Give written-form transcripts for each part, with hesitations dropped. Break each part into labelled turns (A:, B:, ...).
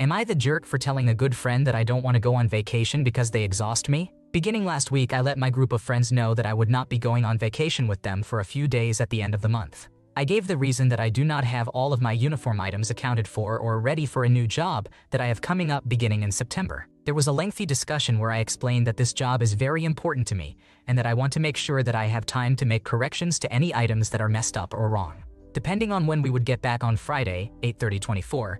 A: Am I the jerk for telling a good friend that I don't want to go on vacation because they exhaust me? Beginning last week, I let my group of friends know that I would not be going on vacation with them for a few days at the end of the month. I gave the reason that I do not have all of my uniform items accounted for or ready for a new job that I have coming up beginning in September. There was a lengthy discussion where I explained that this job is very important to me and that I want to make sure that I have time to make corrections to any items that are messed up or wrong. Depending on when we would get back on Friday, 8/30/24,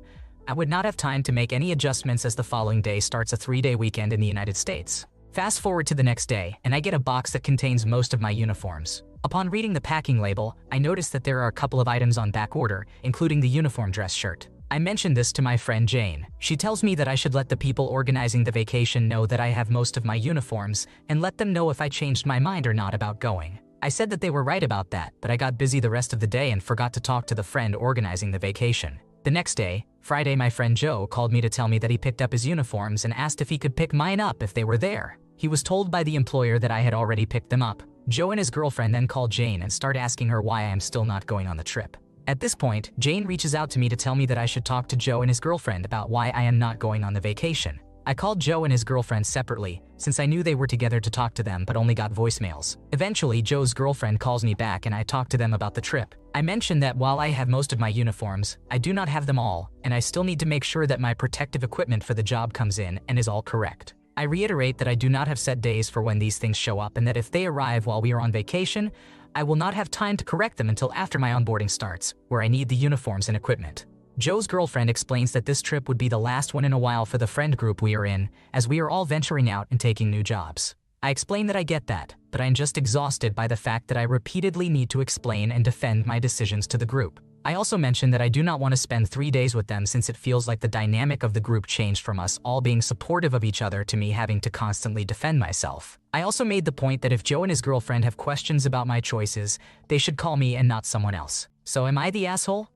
A: I would not have time to make any adjustments as the following day starts a 3-day weekend in the United States. Fast forward to the next day, and I get a box that contains most of my uniforms. Upon reading the packing label, I noticed that there are a couple of items on back order, including the uniform dress shirt. I mentioned this to my friend Jane. She tells me that I should let the people organizing the vacation know that I have most of my uniforms and let them know if I changed my mind or not about going. I said that they were right about that, but I got busy the rest of the day and forgot to talk to the friend organizing the vacation. The next day, Friday, my friend Joe called me to tell me that he picked up his uniforms and asked if he could pick mine up if they were there. He was told by the employer that I had already picked them up. Joe and his girlfriend then called Jane and start asking her why I am still not going on the trip. At this point, Jane reaches out to me to tell me that I should talk to Joe and his girlfriend about why I am not going on the vacation. I called Joe and his girlfriend separately, since I knew they were together to talk to them but only got voicemails. Eventually, Joe's girlfriend calls me back and I talk to them about the trip. I mentioned that while I have most of my uniforms, I do not have them all, and I still need to make sure that my protective equipment for the job comes in and is all correct. I reiterate that I do not have set days for when these things show up and that if they arrive while we are on vacation, I will not have time to correct them until after my onboarding starts, where I need the uniforms and equipment. Joe's girlfriend explains that this trip would be the last one in a while for the friend group we are in, as we are all venturing out and taking new jobs. I explain that I get that, but I'm just exhausted by the fact that I repeatedly need to explain and defend my decisions to the group. I also mentioned that I do not want to spend 3 days with them since it feels like the dynamic of the group changed from us all being supportive of each other to me having to constantly defend myself. I also made the point that if Joe and his girlfriend have questions about my choices, they should call me and not someone else. So am I the asshole?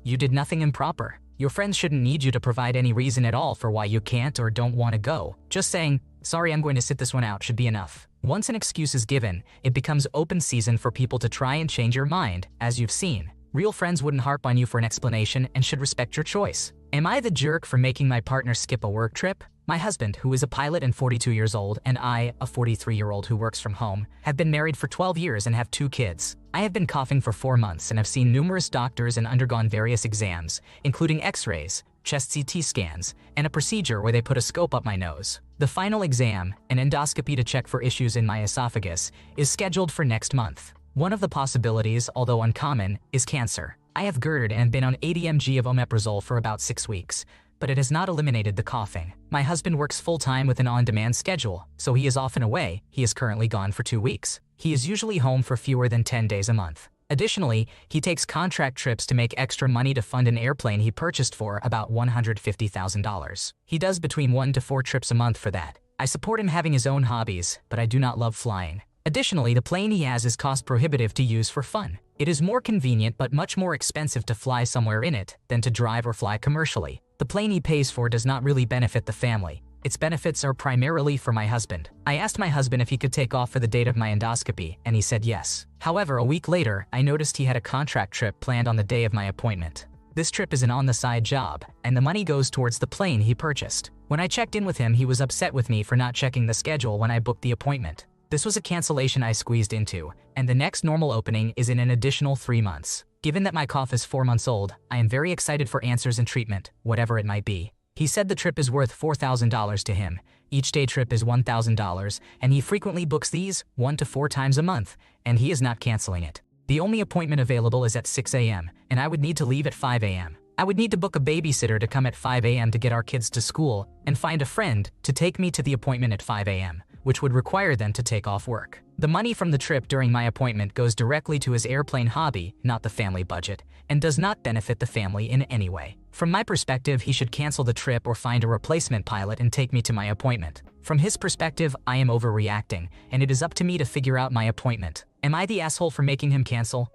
A: You did nothing improper. Your friends shouldn't need you to provide any reason at all for why you can't or don't want to go. Just saying, sorry, I'm going to sit this one out should be enough. Once an excuse is given, it becomes open season for people to try and change your mind, as you've seen. Real friends wouldn't harp on you for an explanation and should respect your choice. Am I the jerk for making my partner skip a work trip? My husband, who is a pilot and 42 years old, and I, a 43-year-old who works from home, have been married for 12 years and have 2 kids. I have been coughing for 4 months and have seen numerous doctors and undergone various exams, including x-rays, chest CT scans, and a procedure where they put a scope up my nose. The final exam, an endoscopy to check for issues in my esophagus, is scheduled for next month. One of the possibilities, although uncommon, is cancer. I have GERD and been on 80 mg of omeprazole for about 6 weeks, but it has not eliminated the coughing. My husband works full-time with an on-demand schedule, so he is often away. He is currently gone for 2 weeks. He is usually home for fewer than 10 days a month. Additionally, he takes contract trips to make extra money to fund an airplane he purchased for about $150,000. He does between 1 to 4 trips a month for that. I support him having his own hobbies, but I do not love flying. Additionally, the plane he has is cost prohibitive to use for fun. It is more convenient but much more expensive to fly somewhere in it than to drive or fly commercially. The plane he pays for does not really benefit the family. Its benefits are primarily for my husband. I asked my husband if he could take off for the date of my endoscopy, and he said yes. However, a week later, I noticed he had a contract trip planned on the day of my appointment. This trip is an on-the-side job, and the money goes towards the plane he purchased. When I checked in with him, he was upset with me for not checking the schedule when I booked the appointment. This was a cancellation I squeezed into, and the next normal opening is in an additional 3 months. Given that my cough is 4 months old, I am very excited for answers and treatment, whatever it might be. He said the trip is worth $4,000 to him. Each day trip is $1,000, and he frequently books these 1 to 4 times a month, and he is not canceling it. The only appointment available is at 6 a.m., and I would need to leave at 5 a.m. I would need to book a babysitter to come at 5 a.m. to get our kids to school, and find a friend to take me to the appointment at 5 a.m., which would require them to take off work. The money from the trip during my appointment goes directly to his airplane hobby, not the family budget, and does not benefit the family in any way. From my perspective, he should cancel the trip or find a replacement pilot and take me to my appointment. From his perspective, I am overreacting, and it is up to me to figure out my appointment. Am I the asshole for making him cancel?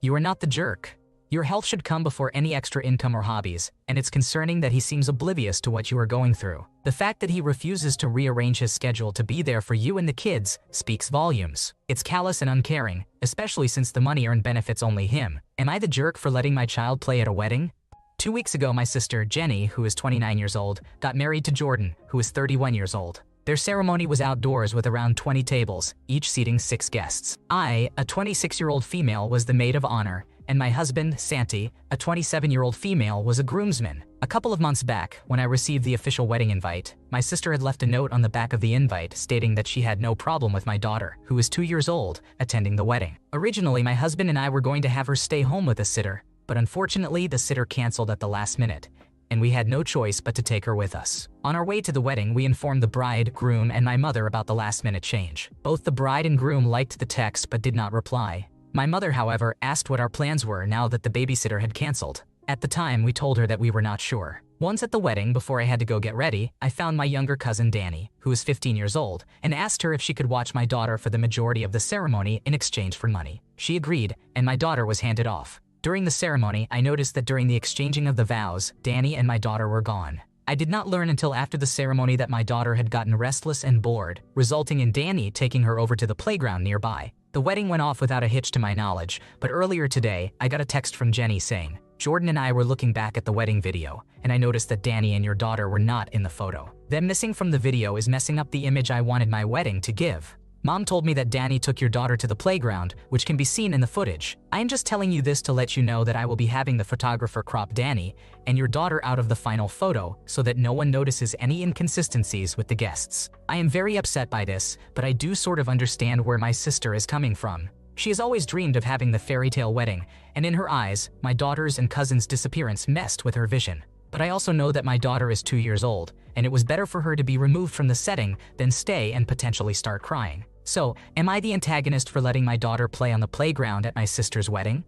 A: You are not the jerk. Your health should come before any extra income or hobbies, and it's concerning that he seems oblivious to what you are going through. The fact that he refuses to rearrange his schedule to be there for you and the kids speaks volumes. It's callous and uncaring, especially since the money earned benefits only him. Am I the jerk for letting my child play at a wedding? 2 weeks ago, my sister, Jenny, who is 29 years old, got married to Jordan, who is 31 years old. Their ceremony was outdoors with around 20 tables, each seating 6 guests. I, a 26-year-old female, was the maid of honor, and my husband, Santi, a 27-year-old female, was a groomsman. A couple of months back, when I received the official wedding invite, my sister had left a note on the back of the invite stating that she had no problem with my daughter, who is 2 years old, attending the wedding. Originally, my husband and I were going to have her stay home with a sitter, but unfortunately, the sitter canceled at the last minute, and we had no choice but to take her with us. On our way to the wedding, we informed the bride, groom, and my mother about the last-minute change. Both the bride and groom liked the text but did not reply. My mother, however, asked what our plans were now that the babysitter had canceled. At the time, we told her that we were not sure. Once at the wedding, before I had to go get ready, I found my younger cousin Danny, who is 15 years old, and asked her if she could watch my daughter for the majority of the ceremony in exchange for money. She agreed, and my daughter was handed off. During the ceremony, I noticed that during the exchanging of the vows, Danny and my daughter were gone. I did not learn until after the ceremony that my daughter had gotten restless and bored, resulting in Danny taking her over to the playground nearby. The wedding went off without a hitch to my knowledge, but earlier today, I got a text from Jenny saying, "Jordan and I were looking back at the wedding video, and I noticed that Danny and your daughter were not in the photo. Them missing from the video is messing up the image I wanted my wedding to give. Mom told me that Danny took your daughter to the playground, which can be seen in the footage. I am just telling you this to let you know that I will be having the photographer crop Danny and your daughter out of the final photo so that no one notices any inconsistencies with the guests. I am very upset by this, but I do sort of understand where my sister is coming from. She has always dreamed of having the fairy tale wedding, and in her eyes, my daughter's and cousin's disappearance messed with her vision. But I also know that my daughter is 2 years old, and it was better for her to be removed from the setting than stay and potentially start crying. So, am I the antagonist for letting my daughter play on the playground at my sister's wedding?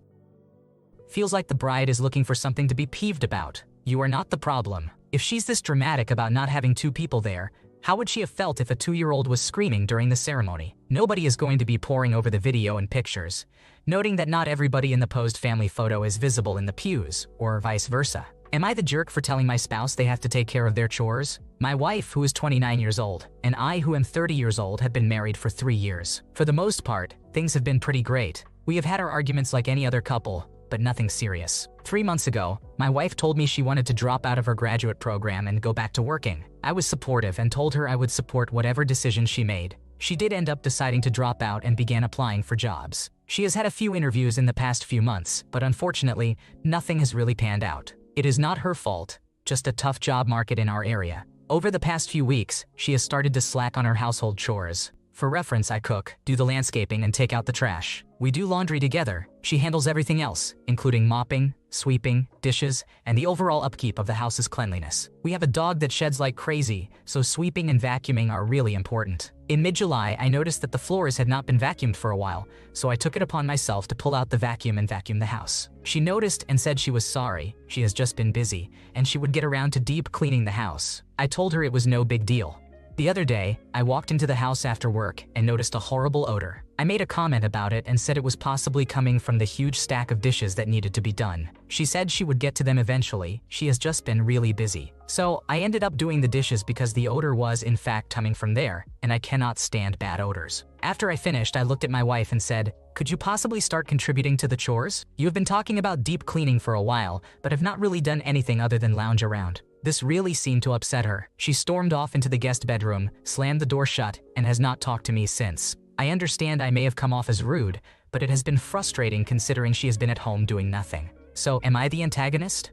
A: Feels like the bride is looking for something to be peeved about. You are not the problem. If she's this dramatic about not having 2 people there, how would she have felt if a 2-year-old was screaming during the ceremony? Nobody is going to be poring over the video and pictures, noting that not everybody in the posed family photo is visible in the pews, or vice versa. Am I the jerk for telling my spouse they have to take care of their chores? My wife, who is 29 years old, and I, who am 30 years old, have been married for 3 years. For the most part, things have been pretty great. We have had our arguments like any other couple, but nothing serious. 3 months ago, my wife told me she wanted to drop out of her graduate program and go back to working. I was supportive and told her I would support whatever decision she made. She did end up deciding to drop out and began applying for jobs. She has had a few interviews in the past few months, but unfortunately, nothing has really panned out. It is not her fault, just a tough job market in our area. Over the past few weeks, she has started to slack on her household chores. For reference, I cook, do the landscaping, and take out the trash. We do laundry together. She handles everything else, including mopping, sweeping, dishes, and the overall upkeep of the house's cleanliness. We have a dog that sheds like crazy, so sweeping and vacuuming are really important. In mid-July, I noticed that the floors had not been vacuumed for a while, so I took it upon myself to pull out the vacuum and vacuum the house. She noticed and said she was sorry, she has just been busy, and she would get around to deep cleaning the house. I told her it was no big deal. The other day, I walked into the house after work and noticed a horrible odor. I made a comment about it and said it was possibly coming from the huge stack of dishes that needed to be done. She said she would get to them eventually, she has just been really busy. So, I ended up doing the dishes because the odor was in fact coming from there, and I cannot stand bad odors. After I finished, I looked at my wife and said, "Could you possibly start contributing to the chores? You have been talking about deep cleaning for a while, but have not really done anything other than lounge around." This really seemed to upset her. She stormed off into the guest bedroom, slammed the door shut, and has not talked to me since. I understand I may have come off as rude, but it has been frustrating considering she has been at home doing nothing. So, am I the antagonist?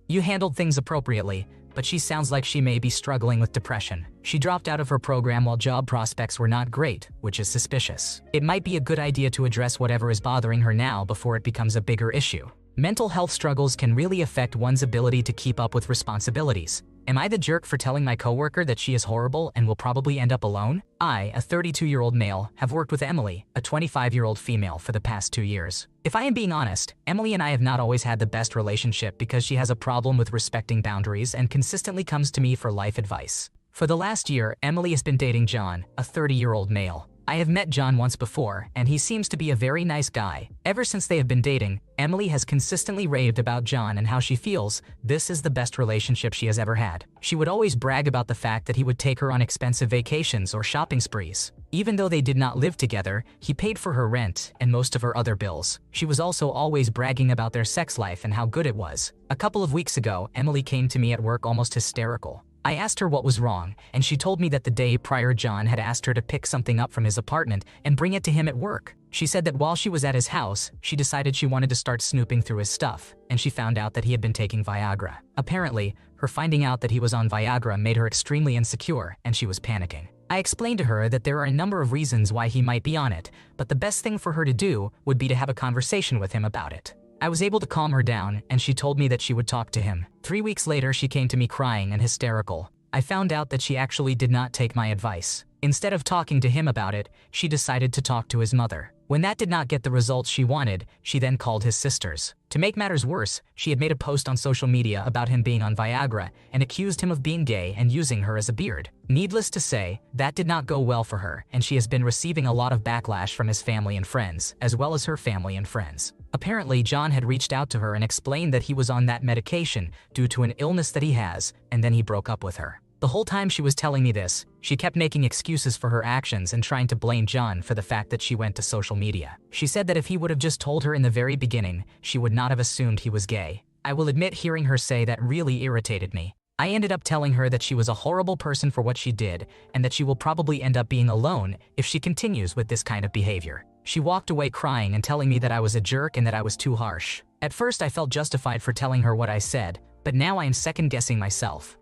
A: You handled things appropriately, but she sounds like she may be struggling with depression. She dropped out of her program while job prospects were not great, which is suspicious. It might be a good idea to address whatever is bothering her now before it becomes a bigger issue. Mental health struggles can really affect one's ability to keep up with responsibilities. Am I the jerk for telling my coworker that she is horrible and will probably end up alone? I, a 32-year-old male, have worked with Emily, a 25-year-old female, for the past 2 years. If I am being honest, Emily and I have not always had the best relationship because she has a problem with respecting boundaries and consistently comes to me for life advice. For the last year, Emily has been dating John, a 30-year-old male. I have met John once before, and he seems to be a very nice guy. Ever since they have been dating, Emily has consistently raved about John and how she feels this is the best relationship she has ever had. She would always brag about the fact that he would take her on expensive vacations or shopping sprees. Even though they did not live together, he paid for her rent and most of her other bills. She was also always bragging about their sex life and how good it was. A couple of weeks ago, Emily came to me at work almost hysterical. I asked her what was wrong, and she told me that the day prior John had asked her to pick something up from his apartment and bring it to him at work. She said that while she was at his house, she decided she wanted to start snooping through his stuff, and she found out that he had been taking Viagra. Apparently, her finding out that he was on Viagra made her extremely insecure, and she was panicking. I explained to her that there are a number of reasons why he might be on it, but the best thing for her to do would be to have a conversation with him about it. I was able to calm her down, and she told me that she would talk to him. 3 weeks later, she came to me crying and hysterical. I found out that she actually did not take my advice. Instead of talking to him about it, she decided to talk to his mother. When that did not get the results she wanted, she then called his sisters. To make matters worse, she had made a post on social media about him being on Viagra and accused him of being gay and using her as a beard. Needless to say, that did not go well for her, and she has been receiving a lot of backlash from his family and friends, as well as her family and friends. Apparently, John had reached out to her and explained that he was on that medication due to an illness that he has, and then he broke up with her. The whole time she was telling me this, she kept making excuses for her actions and trying to blame John for the fact that she went to social media. She said that if he would have just told her in the very beginning, she would not have assumed he was gay. I will admit hearing her say that really irritated me. I ended up telling her that she was a horrible person for what she did and that she will probably end up being alone if she continues with this kind of behavior. She walked away crying and telling me that I was a jerk and that I was too harsh. At first I felt justified for telling her what I said, but now I am second-guessing myself.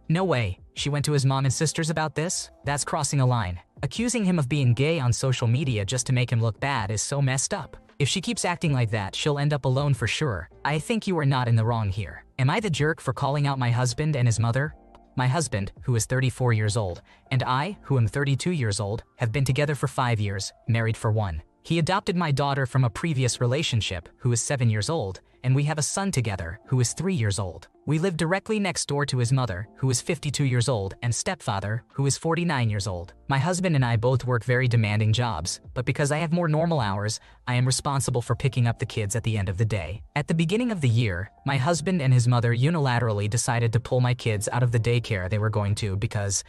A: No way, she went to his mom and sisters about this? That's crossing a line. Accusing him of being gay on social media just to make him look bad is so messed up. If she keeps acting like that, she'll end up alone for sure. I think you are not in the wrong here. Am I the jerk for calling out my husband and his mother? My husband, who is 34 years old, and I, who am 32 years old, have been together for 5 years, married for 1. He adopted my daughter from a previous relationship, who is 7 years old, and we have a son together, who is 3 years old. We live directly next door to his mother, who is 52 years old, and stepfather, who is 49 years old. My husband and I both work very demanding jobs, but because I have more normal hours, I am responsible for picking up the kids at the end of the day. At the beginning of the year, my husband and his mother unilaterally decided to pull my kids out of the daycare they were going to because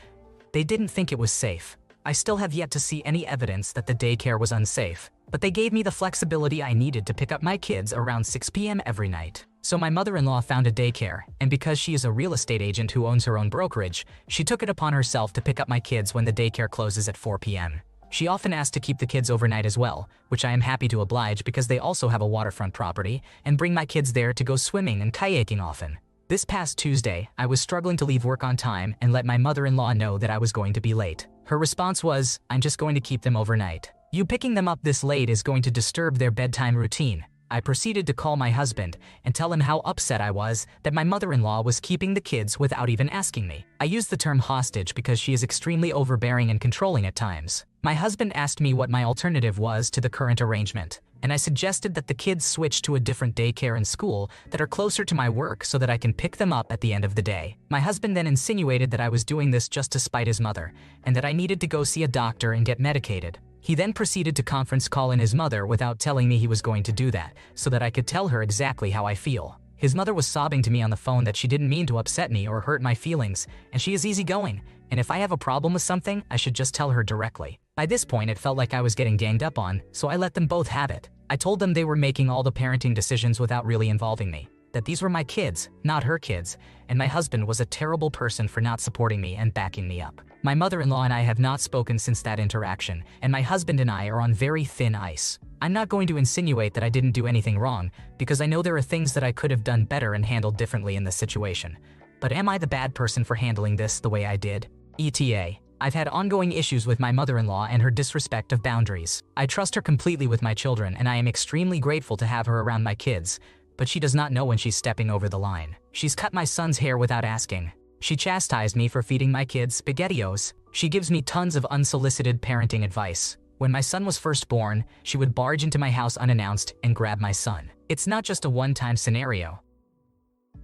A: they didn't think it was safe. I still have yet to see any evidence that the daycare was unsafe, but they gave me the flexibility I needed to pick up my kids around 6 p.m. every night. So my mother-in-law found a daycare, and because she is a real estate agent who owns her own brokerage, she took it upon herself to pick up my kids when the daycare closes at 4 p.m. She often asks to keep the kids overnight as well, which I am happy to oblige because they also have a waterfront property, and bring my kids there to go swimming and kayaking often. This past Tuesday, I was struggling to leave work on time and let my mother-in-law know that I was going to be late. Her response was, "I'm just going to keep them overnight. You picking them up this late is going to disturb their bedtime routine." I proceeded to call my husband and tell him how upset I was that my mother-in-law was keeping the kids without even asking me. I use the term hostage because she is extremely overbearing and controlling at times. My husband asked me what my alternative was to the current arrangement, and I suggested that the kids switch to a different daycare and school that are closer to my work so that I can pick them up at the end of the day. My husband then insinuated that I was doing this just to spite his mother, and that I needed to go see a doctor and get medicated. He then proceeded to conference call in his mother without telling me he was going to do that, so that I could tell her exactly how I feel. His mother was sobbing to me on the phone that she didn't mean to upset me or hurt my feelings, and she is easygoing, and if I have a problem with something, I should just tell her directly. By this point, it felt like I was getting ganged up on, so I let them both have it. I told them they were making all the parenting decisions without really involving me, that these were my kids, not her kids, and my husband was a terrible person for not supporting me and backing me up. My mother-in-law and I have not spoken since that interaction, and my husband and I are on very thin ice. I'm not going to insinuate that I didn't do anything wrong, because I know there are things that I could have done better and handled differently in this situation. But am I the bad person for handling this the way I did? ETA. I've had ongoing issues with my mother-in-law and her disrespect of boundaries. I trust her completely with my children, and I am extremely grateful to have her around my kids, but she does not know when she's stepping over the line. She's cut my son's hair without asking. She chastised me for feeding my kids SpaghettiOs. She gives me tons of unsolicited parenting advice. When my son was first born, she would barge into my house unannounced and grab my son. It's not just a one-time scenario.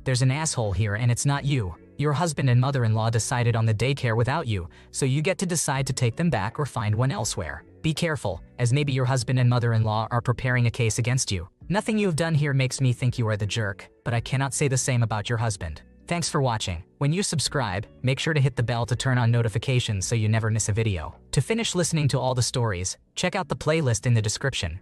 A: There's an asshole here and it's not you. Your husband and mother-in-law decided on the daycare without you, so you get to decide to take them back or find one elsewhere. Be careful, as maybe your husband and mother-in-law are preparing a case against you. Nothing you've done here makes me think you are the jerk, but I cannot say the same about your husband. Thanks for watching. When you subscribe, make sure to hit the bell to turn on notifications so you never miss a video. To finish listening to all the stories, check out the playlist in the description.